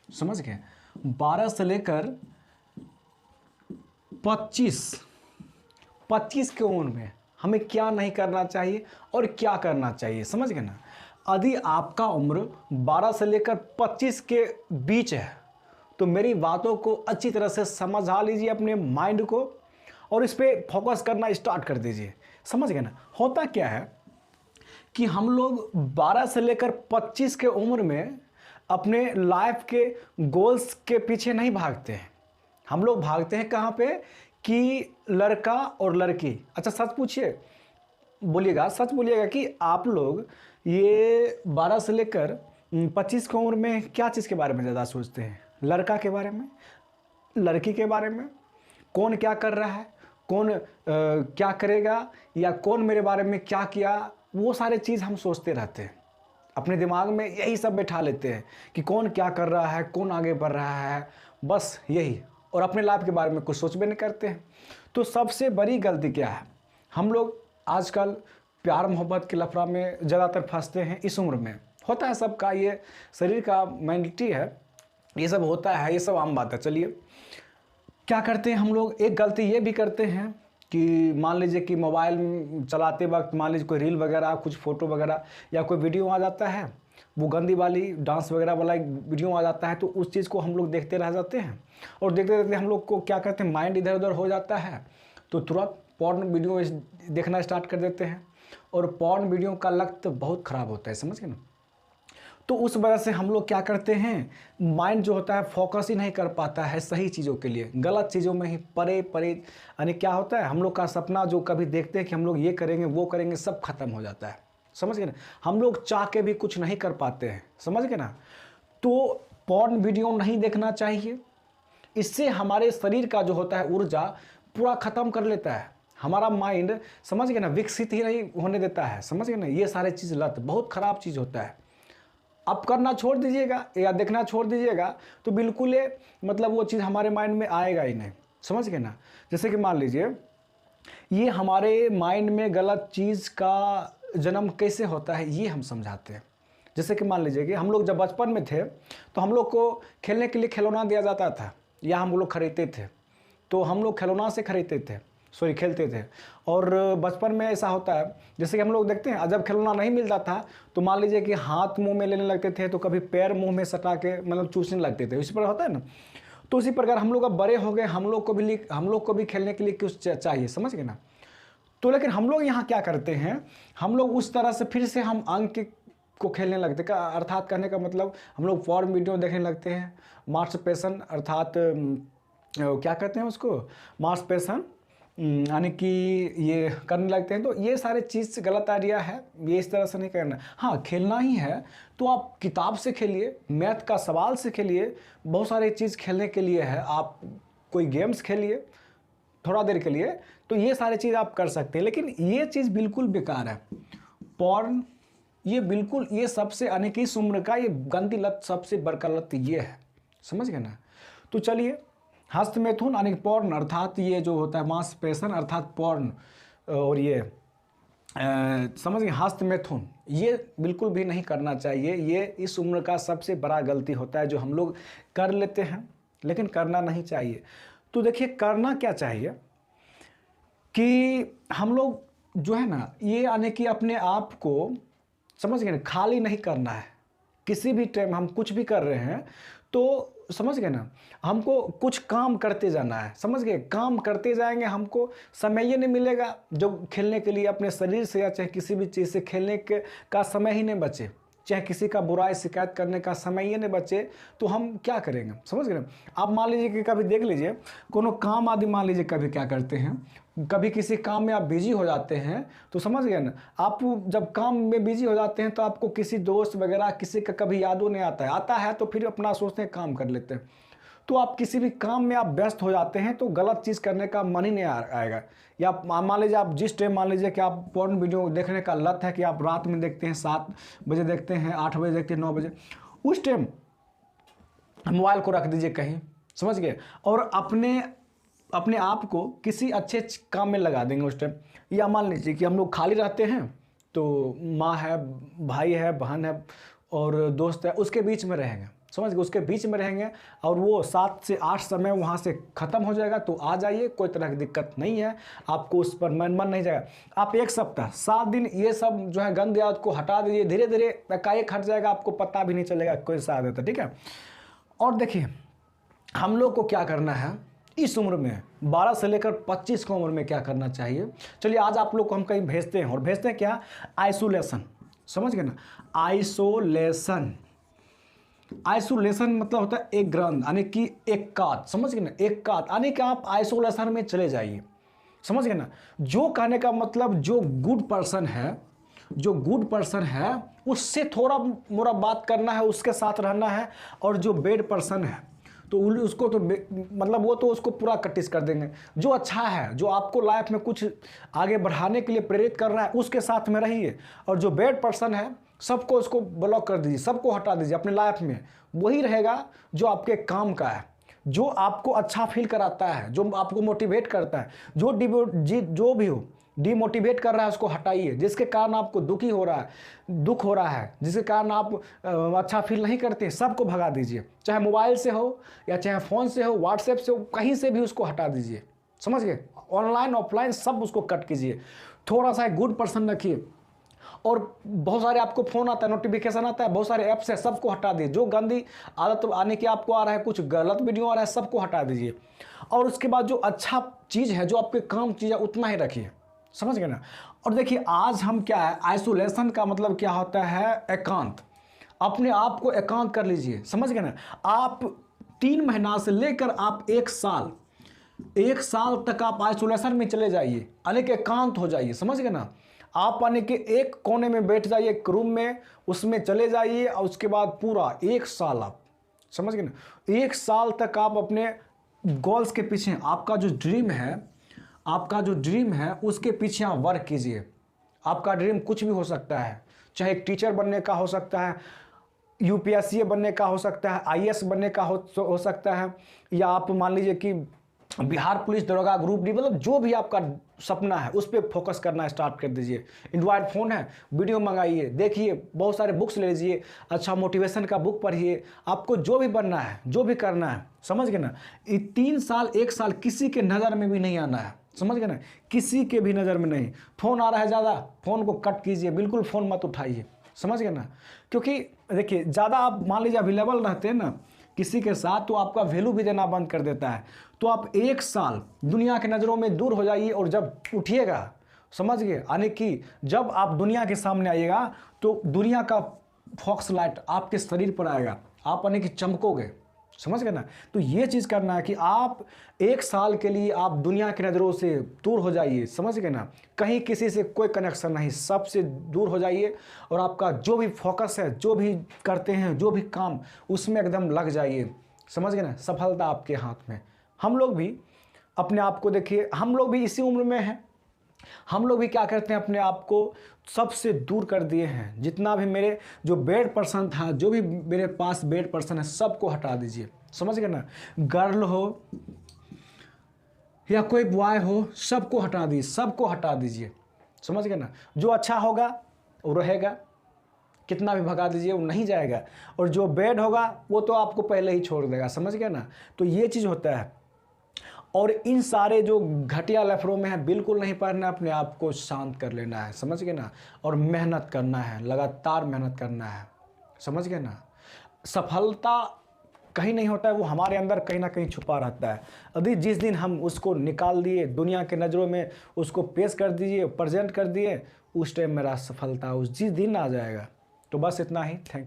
समझ गए। 12 से लेकर 25 की उम्र में हमें क्या नहीं करना चाहिए और क्या करना चाहिए, समझ गए ना। यदि आपका उम्र 12 से लेकर 25 के बीच है तो मेरी बातों को अच्छी तरह से समझा लीजिए अपने माइंड को और इस पर फोकस करना स्टार्ट कर दीजिए, समझ गए ना। होता क्या है कि हम लोग 12 से लेकर 25 के उम्र में अपने लाइफ के गोल्स के पीछे नहीं भागते हैं, हम लोग भागते हैं कहाँ पे कि लड़का और लड़की। अच्छा सच पूछिए, बोलिएगा, सच बोलिएगा कि आप लोग ये 12 से लेकर 25 की उम्र में क्या चीज़ के बारे में ज़्यादा सोचते हैं? लड़का के बारे में, लड़की के बारे में, कौन क्या कर रहा है, कौन क्या करेगा, या कौन मेरे बारे में क्या किया, वो सारे चीज़ हम सोचते रहते हैं। अपने दिमाग में यही सब बैठा लेते हैं कि कौन क्या कर रहा है, कौन आगे बढ़ रहा है, बस यही। और अपने लाइफ के बारे में कुछ सोच भी नहीं करते हैं। तो सबसे बड़ी गलती क्या है, हम लोग आजकल प्यार मोहब्बत के लफड़ा में ज़्यादातर फंसते हैं। इस उम्र में होता है सबका, ये शरीर का मेंटलिटी है, ये सब होता है, ये सब आम बात है। चलिए क्या करते हैं हम लोग, एक गलती ये भी करते हैं कि मान लीजिए कि मोबाइल चलाते वक्त मान लीजिए कोई रील वगैरह, कुछ फ़ोटो वगैरह या कोई वीडियो आ जाता है, वो गंदी वाली डांस वगैरह वाला वीडियो आ जाता है, तो उस चीज़ को हम लोग देखते रह जाते हैं। और देखते देखते हम लोग को क्या करते हैं, माइंड इधर उधर हो जाता है, तो तुरंत पॉर्न वीडियो देखना स्टार्ट कर देते हैं। और पॉर्न वीडियो का लत बहुत ख़राब होता है, समझ गए ना। तो उस वजह से हम लोग क्या करते हैं, माइंड जो होता है फोकस ही नहीं कर पाता है सही चीज़ों के लिए, गलत चीज़ों में ही परे परे, यानी क्या होता है, हम लोग का सपना जो कभी देखते हैं कि हम लोग ये करेंगे वो करेंगे, सब खत्म हो जाता है, समझ गए ना। हम लोग चाह के भी कुछ नहीं कर पाते हैं, समझ गए ना। तो पॉर्न वीडियो नहीं देखना चाहिए, इससे हमारे शरीर का जो होता है ऊर्जा पूरा ख़त्म कर लेता है, हमारा माइंड, समझ गए ना, विकसित ही नहीं होने देता है, समझ गए ना। ये सारे चीज़ लत बहुत ख़राब चीज़ होता है। आप करना छोड़ दीजिएगा या देखना छोड़ दीजिएगा तो बिल्कुल मतलब वो चीज़ हमारे माइंड में आएगा ही नहीं, समझ गए ना। जैसे कि मान लीजिए ये हमारे माइंड में गलत चीज़ का जन्म कैसे होता है ये हम समझाते हैं। जैसे कि मान लीजिए कि हम लोग जब बचपन में थे तो हम लोग को खेलने के लिए खिलौना दिया जाता था या हम लोग खरीदते थे, तो हम लोग खिलौना से खरीदते थे, सॉरी खेलते थे। और बचपन में ऐसा होता है, जैसे कि हम लोग देखते हैं जब खिलौना नहीं मिलता था तो मान लीजिए कि हाथ मुंह में लेने लगते थे, तो कभी पैर मुंह में सटा के मतलब चूसने लगते थे, इसी पर होता है ना। तो उसी प्रकार हम लोग अब बड़े हो गए, हम लोग को भी खेलने के लिए कुछ चाहिए, समझ गए ना। तो लेकिन हम लोग यहाँ क्या करते हैं, हम लोग उस तरह से फिर से हम अंक को खेलने लगते हैं, अर्थात कहने का मतलब हम लोग पॉर्न वीडियो देखने लगते हैं, मास्टरबेशन अर्थात क्या कहते हैं उसको, मास्टरबेशन, यानी कि ये करने लगते हैं। तो ये सारे चीज़ गलत आइडिया है, ये इस तरह से नहीं करना। हाँ खेलना ही है तो आप किताब से खेलिए, मैथ का सवाल से खेलिए, बहुत सारी चीज़ खेलने के लिए है, आप कोई गेम्स खेलिए थोड़ा देर के लिए, तो ये सारी चीज़ आप कर सकते हैं। लेकिन ये चीज़ बिल्कुल बेकार है, पॉर्न, ये बिल्कुल, ये सबसे यानी कि इस उम्र का ये गंदी लत, सबसे बड़का लत ये है, समझ गए ना। तो चलिए, हस्तमैथुन यानी पॉर्न अर्थात ये जो होता है मास्टरबेशन अर्थात पॉर्न, और ये समझ गए हस्तमैथुन, ये बिल्कुल भी नहीं करना चाहिए। ये इस उम्र का सबसे बड़ा गलती होता है जो हम लोग कर लेते हैं, लेकिन करना नहीं चाहिए। तो देखिए करना क्या चाहिए कि हम लोग जो है ना, ये यानी कि अपने आप को, समझ गए ना, खाली नहीं करना है। किसी भी टाइम हम कुछ भी कर रहे हैं तो समझ गए ना, हमको कुछ काम करते जाना है, समझ गए। काम करते जाएंगे, हमको समय ही नहीं मिलेगा जो खेलने के लिए अपने शरीर से या चाहे किसी भी चीज़ से खेलने के का समय ही नहीं बचे, चाहे किसी का बुराई शिकायत करने का समय ही नहीं बचे, तो हम क्या करेंगे, समझ गए। आप मान लीजिए कि कभी देख लीजिए कोनो काम आदि, मान लीजिए कभी क्या करते हैं, कभी किसी काम में आप बिजी हो जाते हैं, तो समझ गए ना, आप जब काम में बिजी हो जाते हैं तो आपको किसी दोस्त वगैरह किसी का कभी यादों नहीं आता है, आता है तो फिर अपना सोचते हैं काम कर लेते हैं। तो आप किसी भी काम में आप व्यस्त हो जाते हैं तो गलत चीज़ करने का मन ही नहीं आएगा। या मान लीजिए आप जिस टाइम, मान लीजिए कि आप पॉर्न वीडियो देखने का लत है कि आप रात में देखते हैं, 7 बजे देखते हैं, 8 बजे देखते हैं, 9 बजे, उस टाइम मोबाइल को रख दीजिए कहीं, समझ गए, और अपने आप को किसी अच्छे काम में लगा देंगे उस टाइम। या मान लीजिए कि हम लोग खाली रहते हैं तो माँ है, भाई है, बहन है और दोस्त है, उसके बीच में रहेंगे, समझ गए, उसके बीच में रहेंगे और वो 7 से 8 समय वहाँ से ख़त्म हो जाएगा तो आ जाइए, कोई तरह की दिक्कत नहीं है, आपको उस पर मन नहीं जाएगा। आप 1 सप्ताह 7 दिन ये सब जो है गंद याद को हटा दीजिए, धीरे धीरे एकाएक हट जाएगा, आपको पता भी नहीं चलेगा कोई सा आदत है, ठीक है। और देखिए हम लोग को क्या करना है इस उम्र में, 12 से लेकर 25 की उम्र में क्या करना चाहिए। चलिए आज आप लोग को हम कहीं भेजते हैं, और भेजते हैं क्या, आइसोलेशन, समझ गए ना, आइसोलेशन। आइसोलेशन मतलब होता है एक ग्रंथ, यानी कि एक कात, समझ गए ना, एक कात, यानी कि आप आइसोलेशन में चले जाइए, समझ गए ना। जो कहने का मतलब जो गुड पर्सन है, जो गुड पर्सन है उससे थोड़ा मोड़ा बात करना है, उसके साथ रहना है, और जो बेड पर्सन है तो उसको तो मतलब वो तो उसको पूरा कटिस कर देंगे। जो अच्छा है, जो आपको लाइफ में कुछ आगे बढ़ाने के लिए प्रेरित कर रहा है, उसके साथ में रहिए। और जो बैड पर्सन है सबको उसको ब्लॉक कर दीजिए, सबको हटा दीजिए अपने लाइफ में। वही रहेगा जो आपके काम का है, जो आपको अच्छा फील कराता है, जो आपको मोटिवेट करता है। जो भी हो डिमोटिवेट कर रहा है उसको हटाइए, जिसके कारण आपको दुख हो रहा है, जिसके कारण आप अच्छा फील नहीं करते, सबको भगा दीजिए। चाहे मोबाइल से हो या चाहे फ़ोन से हो, व्हाट्सएप से हो, कहीं से भी उसको हटा दीजिए, समझ गए। ऑनलाइन ऑफलाइन सब उसको कट कीजिए। थोड़ा सा गुड पर्सन रखिए। और बहुत सारे आपको फ़ोन आता है, नोटिफिकेशन आता है, बहुत सारे ऐप्स है, सबको हटा दीजिए। जो गंदी आदत आने की आपको आ रहा है, कुछ गलत वीडियो आ रहा है, सबको हटा दीजिए। और उसके बाद जो अच्छा चीज़ है, जो आपके काम चीज़ है, उतना ही रखिए, समझ गए ना। और देखिए आज हम क्या है, आइसोलेशन का मतलब क्या होता है, एकांत। अपने आप को एकांत कर लीजिए, समझ गए ना। आप 3 महीना से लेकर आप 1 साल तक आप आइसोलेशन में चले जाइए, यानी कि एकांत हो जाइए, समझ गए ना। आप यानी कि एक कोने में बैठ जाइए, एक रूम में, उसमें चले जाइए, और उसके बाद पूरा 1 साल आप, समझ गए ना, 1 साल तक आप अपने गोल्स के पीछे, आपका जो ड्रीम है उसके पीछे आप वर्क कीजिए। आपका ड्रीम कुछ भी हो सकता है, चाहे एक टीचर बनने का हो सकता है, यूपीएससी बनने का हो सकता है, आईएएस बनने का हो सकता है, या आप मान लीजिए कि बिहार पुलिस दरोगा ग्रुप डी, मतलब जो भी आपका सपना है उस पर फोकस करना स्टार्ट कर दीजिए। एंड्रॉयड फ़ोन है, वीडियो मंगाइए, देखिए, बहुत सारे बुक्स ले लीजिए, अच्छा मोटिवेशन का बुक पढ़िए। आपको जो भी बनना है, जो भी करना है, समझ गए ना। 3 साल 1 साल किसी के नज़र में भी नहीं आना है, समझ गए ना, किसी के भी नज़र में नहीं। फ़ोन आ रहा है ज़्यादा, फ़ोन को कट कीजिए, बिल्कुल फ़ोन मत उठाइए, समझ गए ना। क्योंकि देखिए ज़्यादा आप मान लीजिए अवेलेबल रहते हैं ना किसी के साथ, तो आपका वैल्यू भी देना बंद कर देता है। तो आप 1 साल दुनिया की नज़रों में दूर हो जाइए, और जब उठिएगा, समझ गए, यानी कि जब आप दुनिया के सामने आइएगा तो दुनिया का फोकस लाइट आपके शरीर पर आएगा, आप यानी कि चमकोगे, समझ गए ना। तो ये चीज़ करना है कि आप 1 साल के लिए आप दुनिया की नज़रों से दूर हो जाइए, समझ गए ना। कहीं किसी से कोई कनेक्शन नहीं, सबसे दूर हो जाइए, और आपका जो भी फोकस है, जो भी करते हैं, जो भी काम, उसमें एकदम लग जाइए, समझ गए ना। सफलता आपके हाथ में। हम लोग भी अपने आप को देखिए, हम लोग भी इसी उम्र में हैं, हम लोग भी क्या करते हैं, अपने आप को सबसे दूर कर दिए हैं। जितना भी मेरे जो बेड पर्सन था, जो भी मेरे पास बेड पर्सन है, सबको हटा दीजिए, समझ गए ना। गर्ल हो या कोई बॉय हो, सबको हटा दीजिए, सबको हटा दीजिए, समझ गए ना। जो अच्छा होगा वो रहेगा, कितना भी भगा दीजिए वो नहीं जाएगा, और जो बेड होगा वो तो आपको पहले ही छोड़ देगा, समझ गए ना। तो ये चीज़ होता है। और इन सारे जो घटिया लफड़ों में है बिल्कुल नहीं पढ़ना, अपने आप को शांत कर लेना है, समझ गए ना। और मेहनत करना है, लगातार मेहनत करना है, समझ गए ना। सफलता कहीं नहीं होता है, वो हमारे अंदर कहीं ना कहीं छुपा रहता है। यदि जिस दिन हम उसको निकाल दिए, दुनिया के नज़रों में उसको पेश कर दीजिए, प्रेजेंट कर दिए, उस टाइम मेरा सफलता उस जिस दिन आ जाएगा। तो बस इतना ही, थैंक यू।